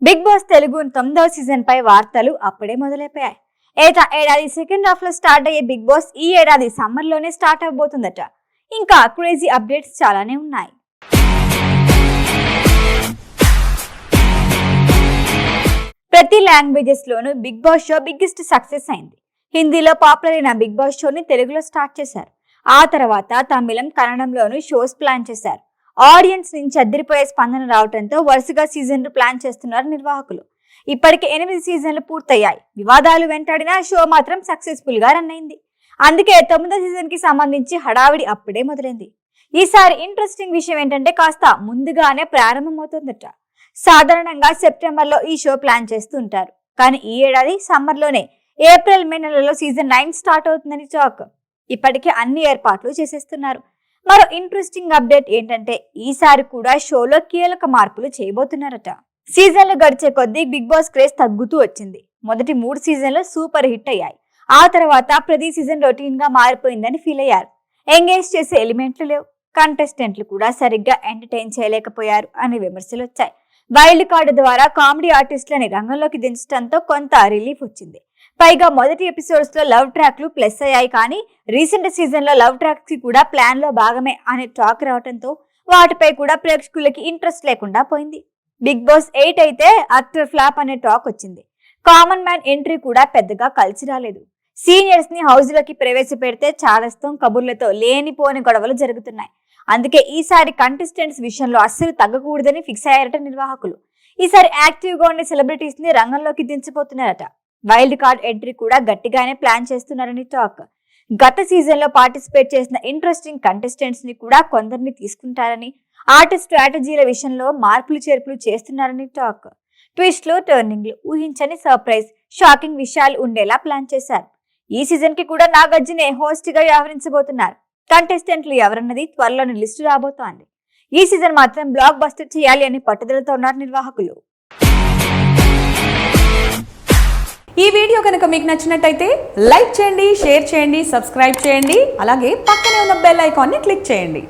Big boss Telugu 9వ season పై వార్తలు అప్పుడే మొదలైపోయాయి. ఏడాది సెకండ్ హాఫ్ లో స్టార్ట్ అయ్యే బిగ్ బాస్ ఈ ఏడాది సమ్మర్ లోనే స్టార్ట్ అవబోతుందట. ఇంకా క్రేజీ అప్డేట్స్ చాలానే ఉన్నాయి. ప్రతి లాంగ్వేజెస్ లోనూ big boss show biggest success అయింది. హిందీలో పాపులర్ అయిన బిగ్ బాస్ షోని తెలుగులో స్టార్ట్ చేశారు. ఆ తర్వాత తమిళం, కన్నడంలోనూ షోస్ ప్లాన్ చేశారు. ఆడియన్స్ నుంచి అదిరిపోయే స్పందన రావడంతో వరుసగా సీజన్లు ప్లాన్ చేస్తున్నారు నిర్వాహకులు. ఇప్పటికే 8 సీజన్లు పూర్తయ్యాయి. వివాదాలు వెంటాడిన షో మాత్రం సక్సెస్ఫుల్ గా రన్ అయింది. అందుకే 9వ సీజన్ కి సంబంధించి హడావిడి అప్పుడే మొదలైంది. ఈసారి ఇంట్రెస్టింగ్ విషయం ఏంటంటే కాస్త ముందుగానే ప్రారంభమవుతుందట. సాధారణంగా సెప్టెంబర్ లో ఈ షో ప్లాన్ చేస్తూ ఉంటారు. కానీ ఈ ఏడాది సమ్మర్ లోనే ఏప్రిల్, మే నెలలో సీజన్ 9 స్టార్ట్ అవుతుందని టాక్. ఇప్పటికే అన్ని ఏర్పాట్లు చేసేస్తున్నారు. మరో ఇంట్రెస్టింగ్ అప్డేట్ ఏంటంటే ఈసారి కూడా షోలో కీలక మార్పులు చేయబోతున్నారట. సీజన్లు గడిచే కొద్దీ బిగ్ బాస్ క్రేజ్ తగ్గుతూ వచ్చింది. మొదటి 3 సీజన్లు సూపర్ హిట్ అయ్యాయి. ఆ తర్వాత ప్రతి సీజన్ రొటీన్ గా మారిపోయిందని ఫీల్ అయ్యారు. ఎంగేజ్ చేసే ఎలిమెంట్లు లేవు. కంటెస్టెంట్లు కూడా సరిగ్గా ఎంటర్టైన్ చేయలేకపోయారు అనే విమర్శలు వచ్చాయి. వైల్డ్ కార్డు ద్వారా కామెడీ ఆర్టిస్టులని రంగంలోకి దించడంతో కొంత రిలీఫ్ వచ్చింది. పైగా మొదటి ఎపిసోడ్స్ లో లవ్ ట్రాక్లు ప్లస్ అయ్యాయి. కానీ రీసెంట్ సీజన్ లో లవ్ ట్రాక్స్ కి కూడా ప్లాన్ లో భాగమే అనే టాక్ రావడంతో వాటిపై కూడా ప్రేక్షకులకి ఇంట్రెస్ట్ లేకుండా పోయింది. బిగ్ బాస్ 8 అయితే అట్టర్ ఫ్లాప్ అనే టాక్ వచ్చింది. కామన్ మ్యాన్ ఎంట్రీ కూడా పెద్దగా కలిసి రాలేదు. సీనియర్స్ ని హౌస్ లోకి ప్రవేశపెడితే చాదస్తం, కబుర్లతో లేనిపోని గొడవలు జరుగుతున్నాయి. అందుకే ఈసారి కంటెస్టెంట్స్ విషయంలో అస్సలు తగ్గకూడదని ఫిక్స్ అయ్యారట నిర్వాహకులు. ఈసారి యాక్టివ్ గా ఉండే సెలబ్రిటీస్ ని రంగంలోకి దించిపోతున్నారట. వైల్డ్ కార్డ్ ఎంట్రీ కూడా గట్టిగానే ప్లాన్ చేస్తున్నారని టాక్. గత సీజన్ లో పార్టిసిపేట్ చేసిన ఇంట్రెస్టింగ్ కంటెస్టెంట్స్ ని కూడా కొందరిని తీసుకుంటారని, ఆట స్ట్రాటజీల విషయంలో మార్పులు చేర్పులు చేస్తున్నారని టాక్. ట్విస్ట్లు, టర్నింగ్లు, ఊహించని సర్ప్రైజ్, షాకింగ్ విషయాలు ఉండేలా ప్లాన్ చేశారు. ఈ సీజన్ కి కూడా నాగార్జునే హోస్ట్ గా వ్యవహరించబోతున్నారు. కంటెస్టెంట్లు ఎవరన్నది త్వరలోని లిస్టు రాబోతోంది. ఈ సీజన్ మాత్రం బ్లాక్ బస్టర్ చేయాలి అని పట్టుదలతో ఉన్నారు నిర్వాహకులు. ఈ వీడియో కనుక మీకు నచ్చినట్టయితే లైక్ చేయండి, షేర్ చేయండి, సబ్స్క్రైబ్ చేయండి. అలాగే పక్కనే ఉన్న బెల్ ఐకాన్ని క్లిక్ చేయండి.